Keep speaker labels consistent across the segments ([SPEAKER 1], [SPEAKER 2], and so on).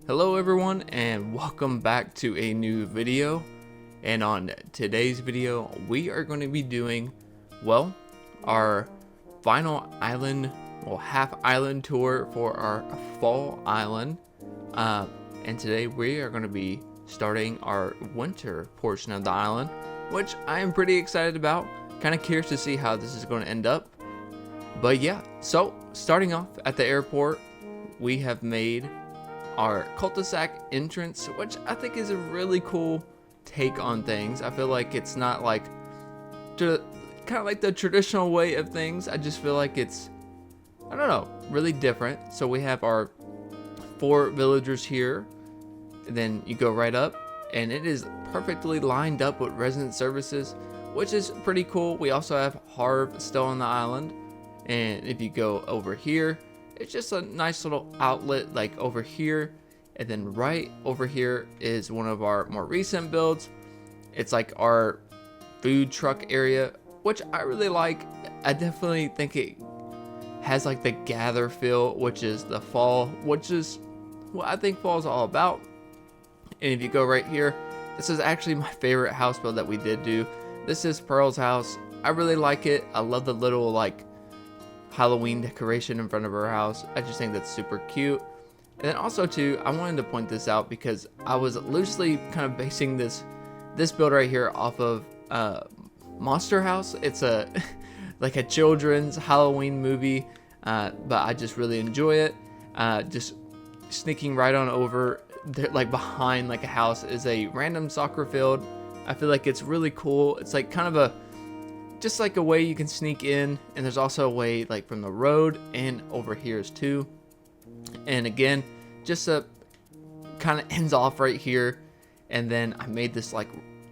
[SPEAKER 1] Hello everyone and welcome back to a new video. And on today's video we are going to be doing, well, our final island, half island tour for our fall island. And today we are going to be starting our winter portion of the island, which I am pretty excited about. Kind of curious to see how this is going to end up. But yeah, so starting off at the airport, we have made our cul-de-sac entrance, which I think is a really cool take on things. I feel like it's not like kind of like the traditional way of things. I just feel like it's, I don't know, really different. So we have our 4 villagers here, and then you go right up and it is perfectly lined up with resident services, which is pretty cool. We also have Harv still on the island, and if you go over here, it's just a nice little outlet like over here. And then right over here is one of our more recent builds. It's like our food truck area, which I really like. I definitely think it has like the gather feel, which is the fall, which is what I think fall is all about. And if you go right here, this is actually my favorite house build that we did do. This is Pearl's house. I really like it. I love the little like Halloween decoration in front of her house. I just think that's super cute. And then also too, I wanted to point this out because I was loosely kind of basing this build right here off of Monster House. It's a like a children's Halloween movie, but I just really enjoy it. Just sneaking right on over there, like behind like a house is a random soccer field. I feel like it's really cool. It's like kind of just like a way you can sneak in, and there's also a way like from the road and over here is too. And again, just a kind of ends off right here. And then I made this like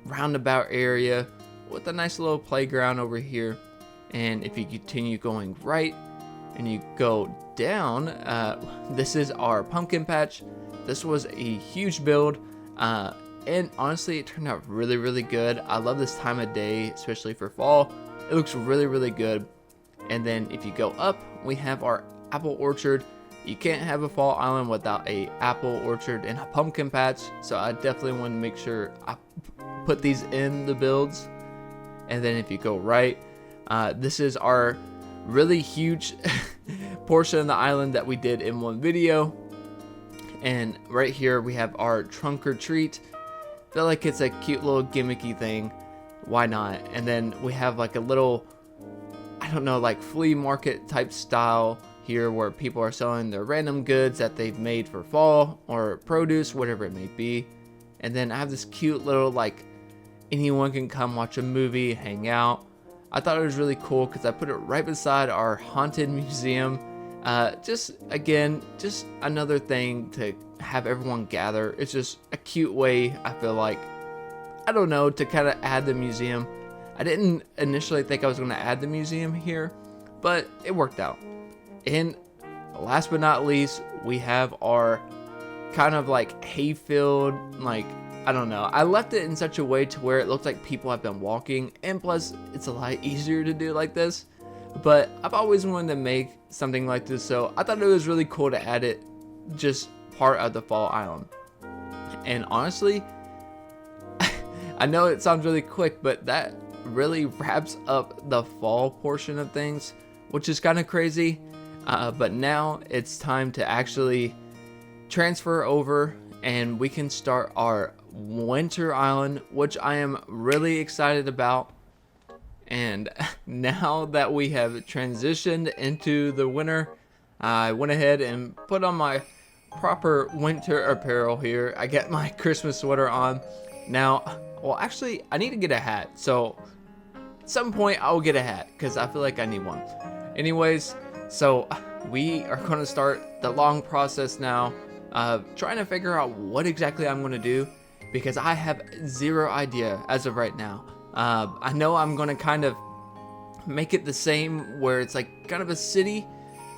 [SPEAKER 1] roundabout area with a nice little playground over here. And if you continue going right and you go down, this is our pumpkin patch. This was a huge build, and honestly it turned out really good. I love this time of day, especially for fall. It looks really good. And then if you go up, we have our apple orchard. You can't have a fall island without a apple orchard and a pumpkin patch, so I definitely want to make sure I put these in the builds. And then if you go right, this is our really huge portion of the island that we did in one video. And right here we have our trunk or treat. Feel like it's a cute little gimmicky thing, why not? And then we have like a little, I don't know, like flea market type style here where people are selling their random goods that they've made for fall or produce, whatever it may be. And then I have this cute little like anyone can come watch a movie, hang out. I thought it was really cool because I put it right beside our haunted museum. Just another thing to have everyone gather. It's just a cute way, I feel like, I don't know, to kind of add the museum. I didn't initially think I was going to add the museum here, but it worked out. And last but not least, we have our kind of like hayfield, like, I don't know. I left it in such a way to where it looks like people have been walking, and plus it's a lot easier to do like this. But I've always wanted to make something like this, so I thought it was really cool to add it just part of the fall island. And honestly, I know it sounds really quick, but that really wraps up the fall portion of things, which is kind of crazy. But now it's time to actually transfer over and we can start our winter island, which I am really excited about. And now that we have transitioned into the winter, I went ahead and put on my proper winter apparel here. I got my Christmas sweater on. Now, well, actually, I need to get a hat. So at some point, I'll get a hat because I feel like I need one. Anyways, so we are going to start the long process now of trying to figure out what exactly I'm going to do, because I have zero idea as of right now. I know I'm going to kind of make it the same where it's like kind of a city,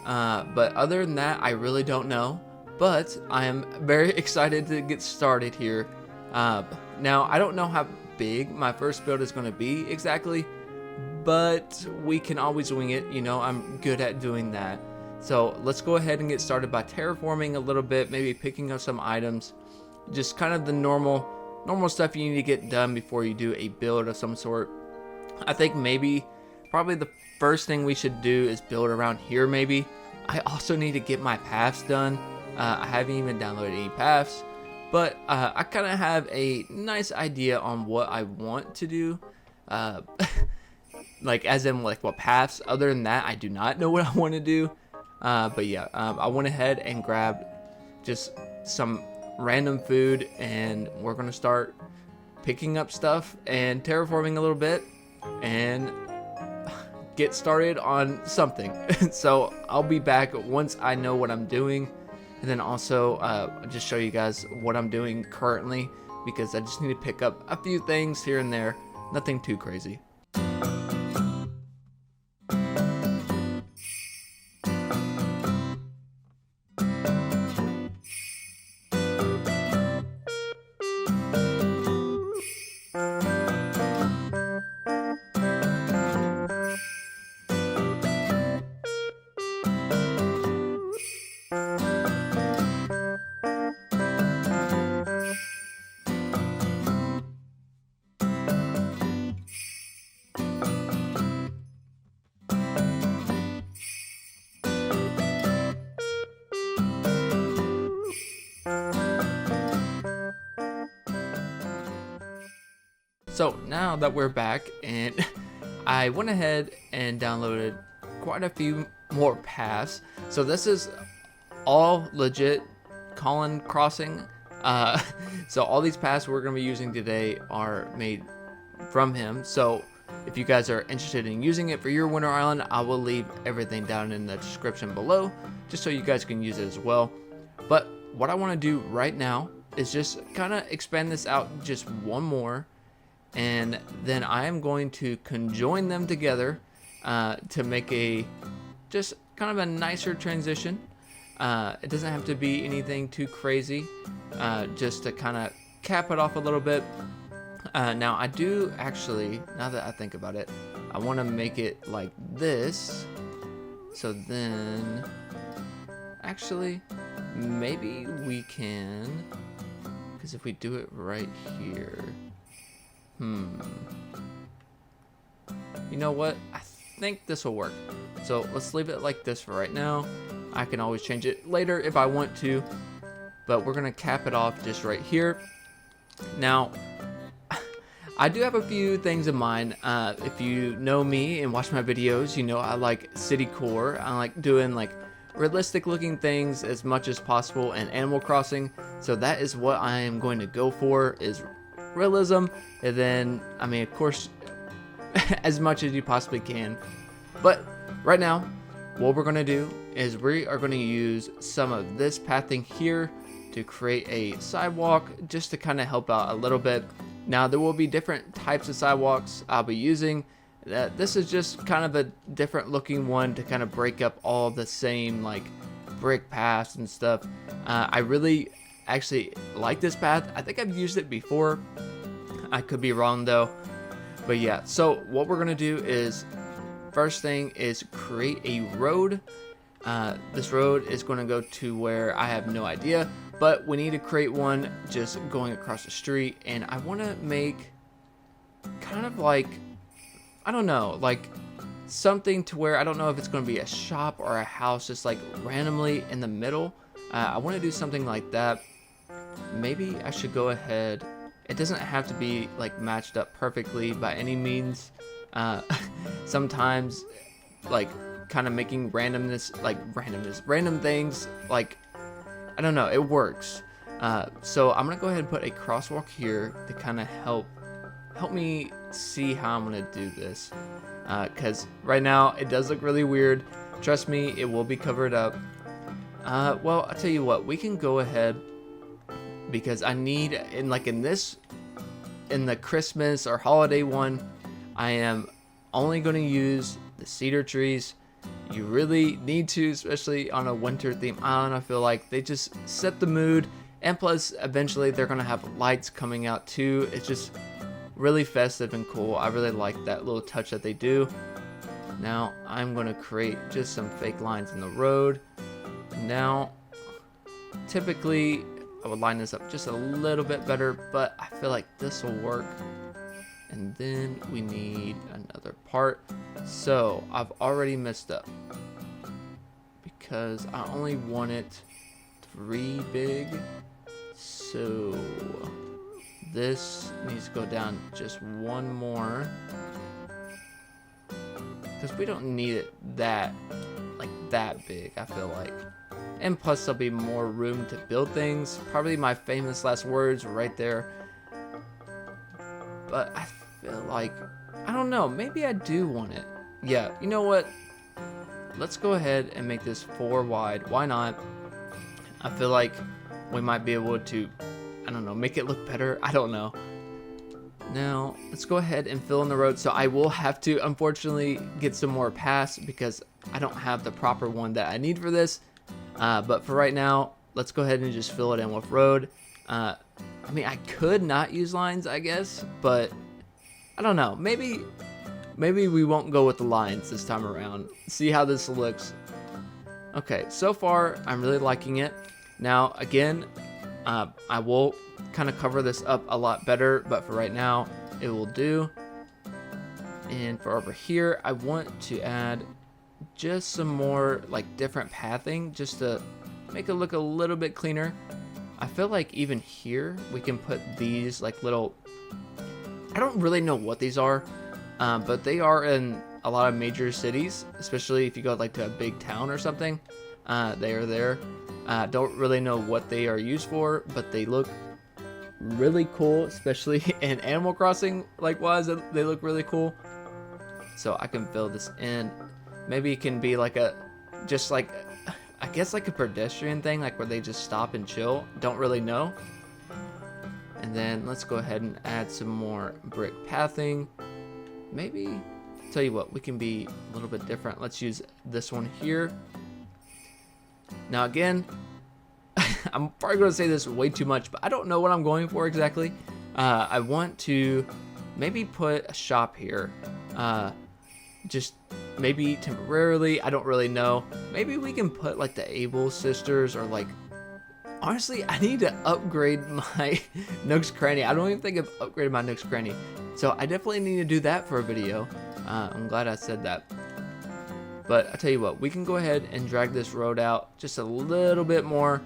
[SPEAKER 1] but other than that, I really don't know. But I am very excited to get started here. Now, I don't know how big my first build is going to be exactly, but we can always wing it. You know, I'm good at doing that. So let's go ahead and get started by terraforming a little bit, maybe picking up some items, just kind of the normal stuff you need to get done before you do a build of some sort. I think probably the first thing we should do is build around here maybe. I also need to get my paths done. I haven't even downloaded any paths, but I kind of have a nice idea on what I want to do. Like as in like what paths. Other than that, I do not know what I want to do. But yeah, I went ahead and grabbed just some random food, and we're gonna start picking up stuff and terraforming a little bit and get started on something. So I'll be back once I know what I'm doing, and then also just show you guys what I'm doing currently, because I just need to pick up a few things here and there, nothing too crazy. So now that we're back, and I went ahead and downloaded quite a few more paths. So this is all legit Colin crossing. So all these paths we're going to be using today are made from him. So if you guys are interested in using it for your winter island, I will leave everything down in the description below, just so you guys can use it as well. But what I want to do right now is just kind of expand this out just one more, and then I am going to conjoin them together to make a just kind of a nicer transition. It doesn't have to be anything too crazy, just to kind of cap it off a little bit. Now I do actually, now that I think about it, I want to make it like this. So then actually maybe we can, because if we do it right here, you know what, I think this will work. So let's leave it like this for right now. I can always change it later if I want to, but we're gonna cap it off just right here. Now I do have a few things in mind. If you know me and watch my videos, you know I like city core. I like doing like realistic looking things as much as possible in Animal Crossing. So that is what I am going to go for, is realism. And then, I mean, of course, as much as you possibly can. But right now, what we're going to do is we are going to use some of this pathing here to create a sidewalk, just to kind of help out a little bit. Now there will be different types of sidewalks I'll be using. This is just kind of a different looking one to kind of break up all the same like brick paths and stuff. I really actually like this path. I think I've used it before. I could be wrong though. But yeah, so what we're gonna do is, first thing is create a road. This road is gonna go to where I have no idea, but we need to create one just going across the street. And I wanna make kind of like, I don't know, like something to where I don't know if it's gonna be a shop or a house just like randomly in the middle. I wanna do something like that. Maybe I should go ahead, it doesn't have to be like matched up perfectly by any means. Sometimes like kind of making random things, like I don't know, it works. So I'm gonna go ahead and put a crosswalk here to kind of help me see how I'm gonna do this, because right now it does look really weird. Trust me, it will be covered up. Well, I'll tell you what, we can go ahead, because I need, in the Christmas or holiday one, I am only going to use the cedar trees. You really need to, especially on a winter theme island. I feel like they just set the mood, and plus eventually they're going to have lights coming out too. It's just really festive and cool. I really like that little touch that they do. Now I'm going to create just some fake lines in the road. Now, typically I would line this up just a little bit better, but I feel like this will work. And then we need another part. So I've already messed up because I only want it 3 big. So this needs to go down just 1 more, because we don't need it that big, I feel like. And plus there'll be more room to build things. Probably my famous last words right there. But I feel like, I don't know, maybe I do want it. Yeah, you know what? Let's go ahead and make this 4 wide. Why not? I feel like we might be able to, I don't know, make it look better. I don't know. Now, let's go ahead and fill in the road. So I will have to, unfortunately, get some more paths because I don't have the proper one that I need for this. But for right now, let's go ahead and just fill it in with road. I mean, I could not use lines, I guess, but I don't know. Maybe we won't go with the lines this time around. See how this looks. Okay, so far, I'm really liking it. Now, again, I will kind of cover this up a lot better, but for right now, it will do. And for over here, I want to add just some more like different pathing just to make it look a little bit cleaner. I feel like even here, we can put these like little, I don't really know what these are, but they are in a lot of major cities, especially if you go like to a big town or something. They are there. Don't really know what they are used for, but they look really cool, especially in Animal Crossing. Likewise, they look really cool. So I can fill this in. Maybe it can be like just like, I guess like a pedestrian thing, like where they just stop and chill. Don't really know. And then let's go ahead and add some more brick pathing. Maybe, tell you what, we can be a little bit different. Let's use this one here. Now again, I'm probably going to say this way too much, but I don't know what I'm going for exactly. I want to maybe put a shop here. Just maybe temporarily, I don't really know. Maybe we can put like the Able sisters, or like, honestly, I need to upgrade my Nook's Cranny. I don't even think I've upgraded my Nook's Cranny. So I definitely need to do that for a video. I'm glad I said that. But I tell you what, we can go ahead and drag this road out just a little bit more,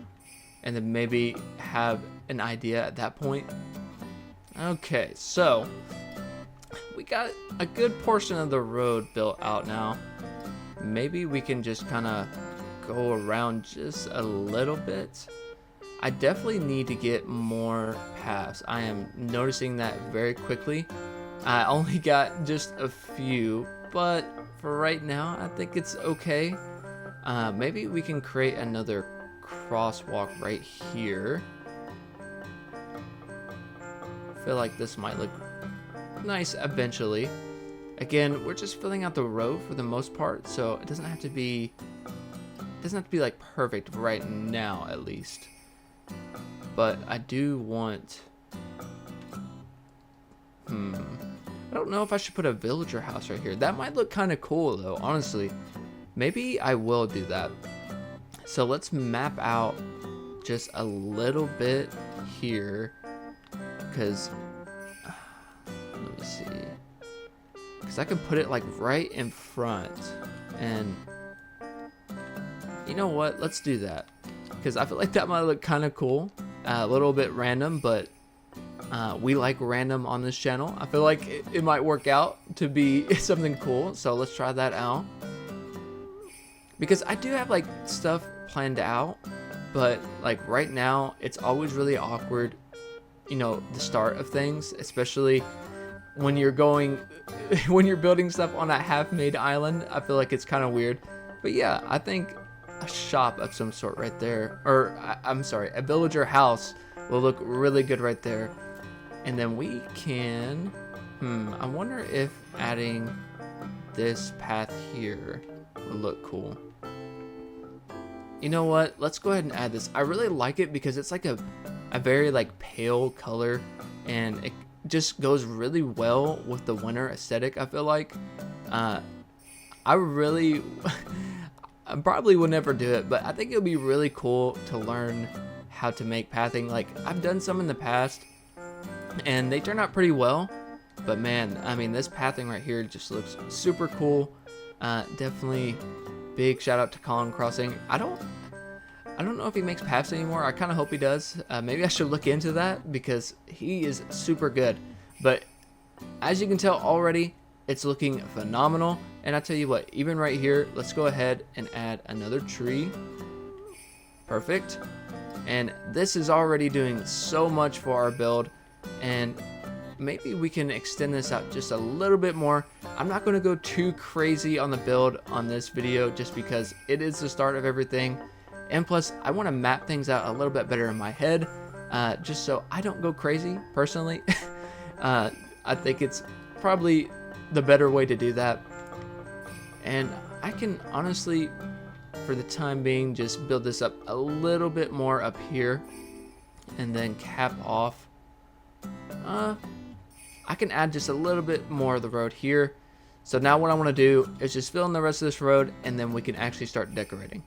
[SPEAKER 1] and then maybe have an idea at that point. Okay, so we got a good portion of the road built out now. Maybe we can just kind of go around just a little bit. I definitely need to get more paths. I am noticing that very quickly. I only got just a few, but for right now, I think it's okay. Maybe we can create another crosswalk right here. I feel like this might look nice eventually. Again, we're just filling out the road for the most part, so it doesn't have to be like perfect right now, at least. But I do want, I don't know if I should put a villager house right here. That might look kind of cool though, honestly. Maybe I will do that. So let's map out just a little bit here, because let me see, because I can put it like right in front. And you know what, let's do that, because I feel like that might look kind of cool. A little bit random, but we like random on this channel. I feel like it might work out to be something cool, so let's try that out. Because I do have like stuff planned out, but like right now it's always really awkward, you know, the start of things, especially when you're building stuff on a half-made island. I feel like it's kind of weird. But yeah, I think a shop of some sort right there, or I'm sorry, a villager house will look really good right there. And then we can, I wonder if adding this path here would look cool. You know what, let's go ahead and add this. I really like it because it's like a very like pale color, and it just goes really well with the winter aesthetic, I feel like. I really, I probably would never do it, but I think it would be really cool to learn how to make pathing. Like, I've done some in the past, and they turn out pretty well. But man, I mean, this pathing right here just looks super cool. Definitely big shout out to Colin Crossing. I don't know if he makes paths anymore. I kind of hope he does. Maybe I should look into that because he is super good. But as you can tell already, it's looking phenomenal. And I tell you what, even right here, let's go ahead and add another tree. Perfect. And this is already doing so much for our build. And maybe we can extend this out just a little bit more. I'm not going to go too crazy on the build on this video just because it is the start of everything. And plus, I want to map things out a little bit better in my head, just so I don't go crazy, personally. I think it's probably the better way to do that. And I can honestly, for the time being, just build this up a little bit more up here and then cap off. I can add just a little bit more of the road here. So now what I want to do is just fill in the rest of this road, and then we can actually start decorating.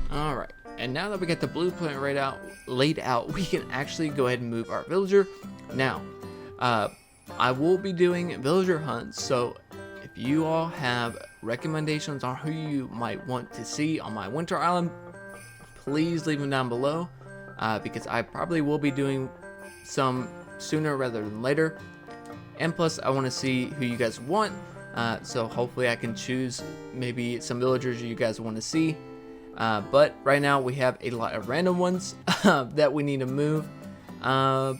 [SPEAKER 1] Alright, and now that we got the blueprint laid out, we can actually go ahead and move our villager. Now, I will be doing villager hunts, so if you all have recommendations on who you might want to see on my winter island, please leave them down below, because I probably will be doing some sooner rather than later. And plus, I want to see who you guys want, so hopefully I can choose maybe some villagers you guys want to see. But right now we have a lot of random ones that we need to move. I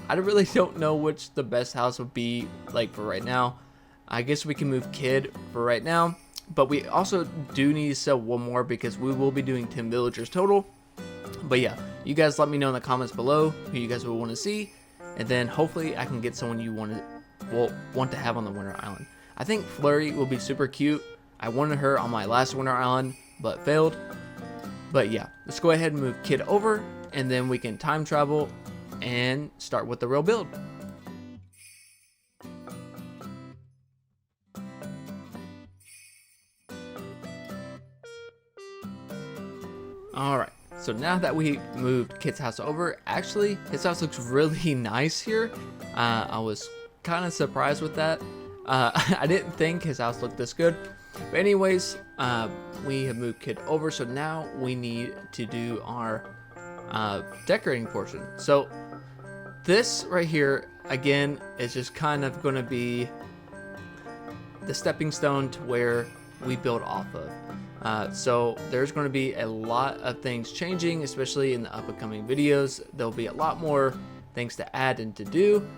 [SPEAKER 1] really don't know which the best house would be like for right now. I guess we can move Kid for right now, but we also do need to sell one more because we will be doing 10 villagers total. But yeah, you guys let me know in the comments below who you guys will want to see, and then hopefully I can get someone you want to have on the winter island. I think Flurry will be super cute. I wanted her on my last winter island, but failed. But yeah, let's go ahead and move Kid over, and then we can time travel and start with the real build. Alright, so now that we moved Kid's house over, actually his house looks really nice here. I was kind of surprised with that. I didn't think his house looked this good. But anyways, we have moved Kid over, so now we need to do our decorating portion. So this right here, again, is just kind of going to be the stepping stone to where we build off of. So there's going to be a lot of things changing, especially in the upcoming videos. There'll be a lot more things to add and to do.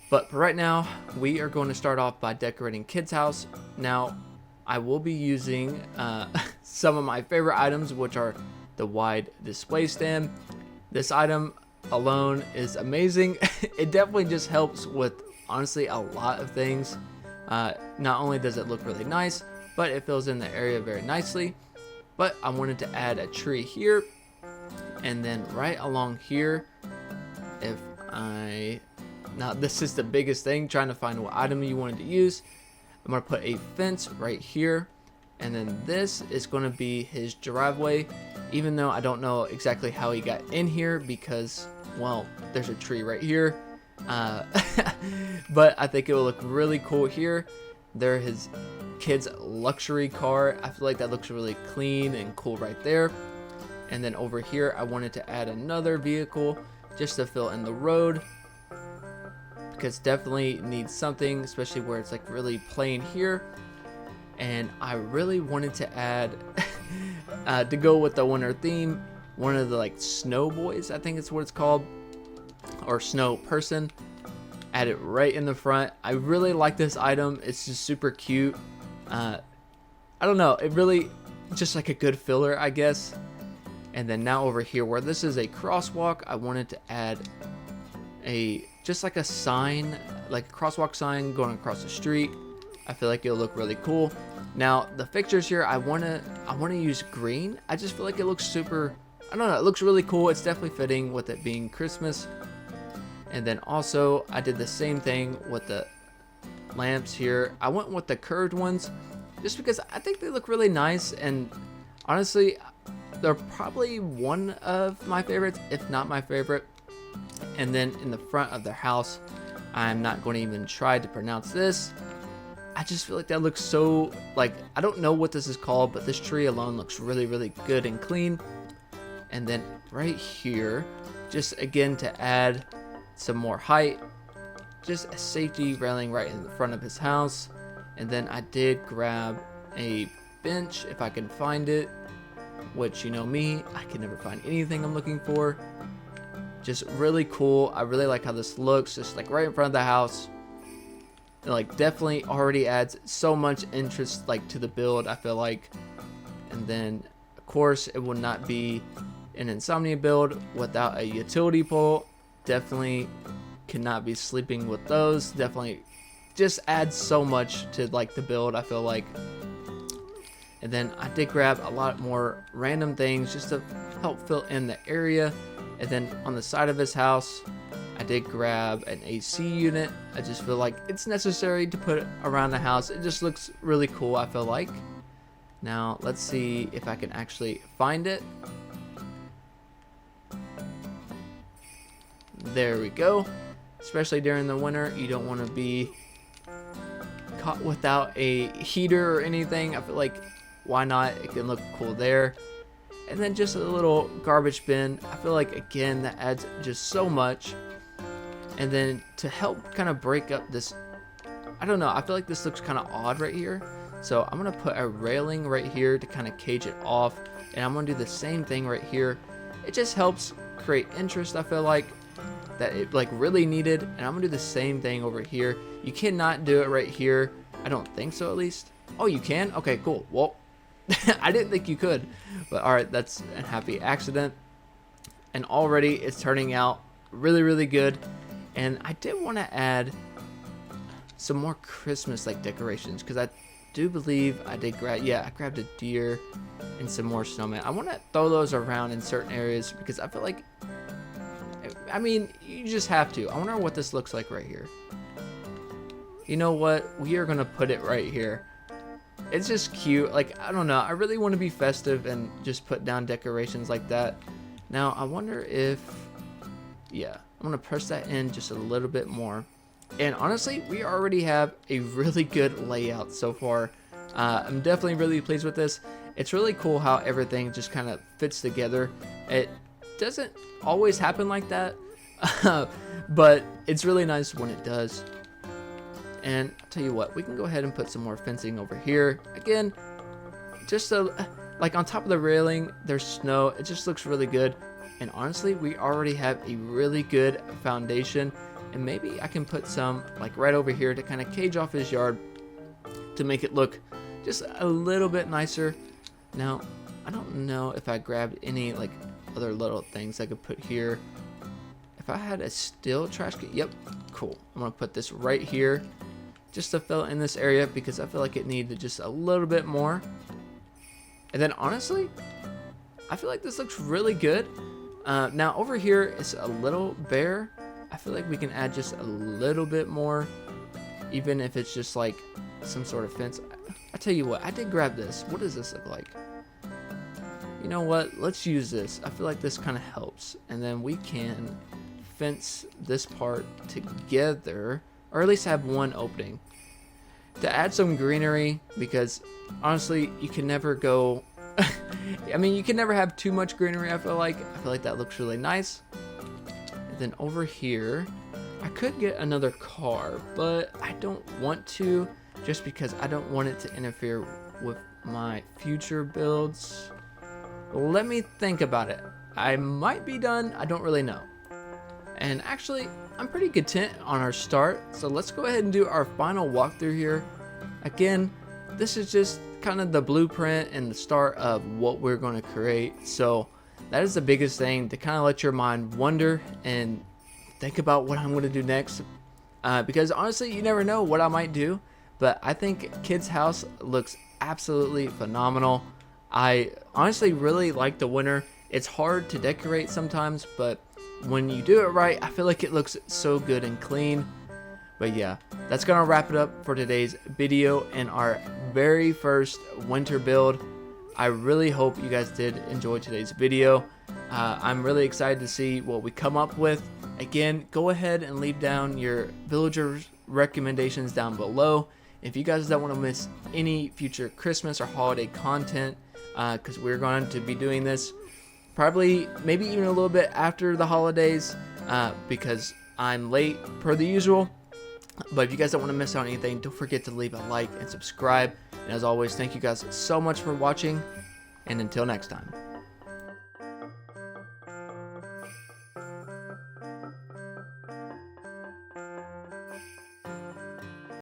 [SPEAKER 1] But for right now, we are going to start off by decorating Kid's house. Now, I will be using some of my favorite items, which are the wide display stand. This item alone is amazing. It definitely just helps with, honestly, a lot of things. Not only does it look really nice, but it fills in the area very nicely. But I wanted to add a tree here, and then right along here, now this is the biggest thing, trying to find what item you wanted to use. I'm going to put a fence right here, and then this is going to be his driveway, even though I don't know exactly how he got in here because, well, there's a tree right here. But I think it will look really cool here. There his kid's luxury car. I feel like that looks really clean and cool right there. And then over here, I wanted to add another vehicle just to fill in the road, because definitely needs something, especially where it's like really plain here. And I really wanted to add to go with the winter theme, one of the like snow boys, I think it's what it's called, or snow person. add it right in the front. I really like this item. It's just super cute. I don't know, it really just like a good filler, I guess. And then now over here where this is a crosswalk, I wanted to add just like a sign, like a crosswalk sign going across the street. I feel like it'll look really cool. Now the fixtures here, I wanna use green. I just feel like it looks super, I don't know, it looks really cool. It's definitely fitting with it being Christmas. And then also I did the same thing with the lamps here. I went with the curved ones just because I think they look really nice, and honestly they're probably one of my favorites, if not my favorite. And then in the front of the house, I'm not going to even try to pronounce this. I just feel like that looks so, like, I don't know what this is called, but this tree alone looks really, really good and clean. And then right here, just again to add some more height, just a safety railing right in the front of his house. And then I did grab a bench if I can find it, which, you know me, I can never find anything I'm looking for. Just really cool. I really like how this looks, just like right in front of the house. It like definitely already adds so much interest like to the build, I feel like. And then of course it would not be an insomnia build without a utility pole. Definitely cannot be sleeping with those. Definitely just adds so much to like the build, I feel like. And then I did grab a lot more random things just to help fill in the area. And then on the side of his house, I did grab an AC unit. I just feel like it's necessary to put it around the house. It just looks really cool, I feel like. Now let's see if I can actually find it. There we go. Especially during the winter, you don't want to be caught without a heater or anything. I feel like, why not? It can look cool there. And then just a little garbage bin. I feel like, again, that adds just so much. And then to help kind of break up this, I don't know, I feel like this looks kind of odd right here. So I'm going to put a railing right here to kind of cage it off. And I'm going to do the same thing right here. It just helps create interest, I feel like, that it like really needed. And I'm going to do the same thing over here. You cannot do it right here. I don't think so, at least. Oh, you can? Okay, cool. Well, I didn't think you could, but all right, that's a happy accident. And already it's turning out really, really good. And I did want to add some more Christmas like decorations, because I do believe I did grab, yeah, I grabbed a deer and some more snowmen. I want to throw those around in certain areas because I feel like, I mean, you just have to. I wonder what this looks like right here. You know what? We are going to put it right here. It's just cute. Like, I don't know. I really want to be festive and just put down decorations like that. Now, I wonder if, yeah, I'm going to press that in just a little bit more. And honestly, we already have a really good layout so far. I'm definitely really pleased with this. It's really cool how everything just kind of fits together. It doesn't always happen like that, but it's really nice when it does. And I'll tell you what, we can go ahead and put some more fencing over here. Again, just so, like on top of the railing, there's snow. It just looks really good. And honestly, we already have a really good foundation. And maybe I can put some like right over here to kind of cage off his yard to make it look just a little bit nicer. Now, I don't know if I grabbed any like other little things I could put here. If I had a steel trash can, yep, cool. I'm gonna put this right here just to fill in this area because I feel like it needed just a little bit more. And then honestly, I feel like this looks really good. Now over here it's a little bare. I feel like we can add just a little bit more, even if it's just like some sort of fence. I tell you what, I did grab this. What does this look like? You know what? Let's use this. I feel like this kind of helps. And then we can fence this part together, or at least have one opening to add some greenery, because honestly, you can never go I mean, you can never have too much greenery. I feel like that looks really nice. And then over here, I could get another car, but I don't want to, just because I don't want it to interfere with my future builds. Let me think about it. I might be done. I don't really know. And actually, I'm pretty content on our start. So let's go ahead and do our final walkthrough here. Again, this is just kind of the blueprint and the start of what we're going to create. So that is the biggest thing, to kind of let your mind wander and think about what I'm going to do next. Because honestly, you never know what I might do. But I think Kid's house looks absolutely phenomenal. I honestly really like the winter. It's hard to decorate sometimes, but when you do it right, I feel like it looks so good and clean. But yeah, that's gonna wrap it up for today's video and our very first winter build. I really hope you guys did enjoy today's video. I'm really excited to see what we come up with. Again, go ahead and leave down your villagers recommendations down below. If you guys don't want to miss any future Christmas or holiday content, because we're going to be doing this probably maybe even a little bit after the holidays, because I'm late per the usual. But if you guys don't want to miss out on anything, don't forget to leave a like and subscribe. And as always, thank you guys so much for watching, and until next time.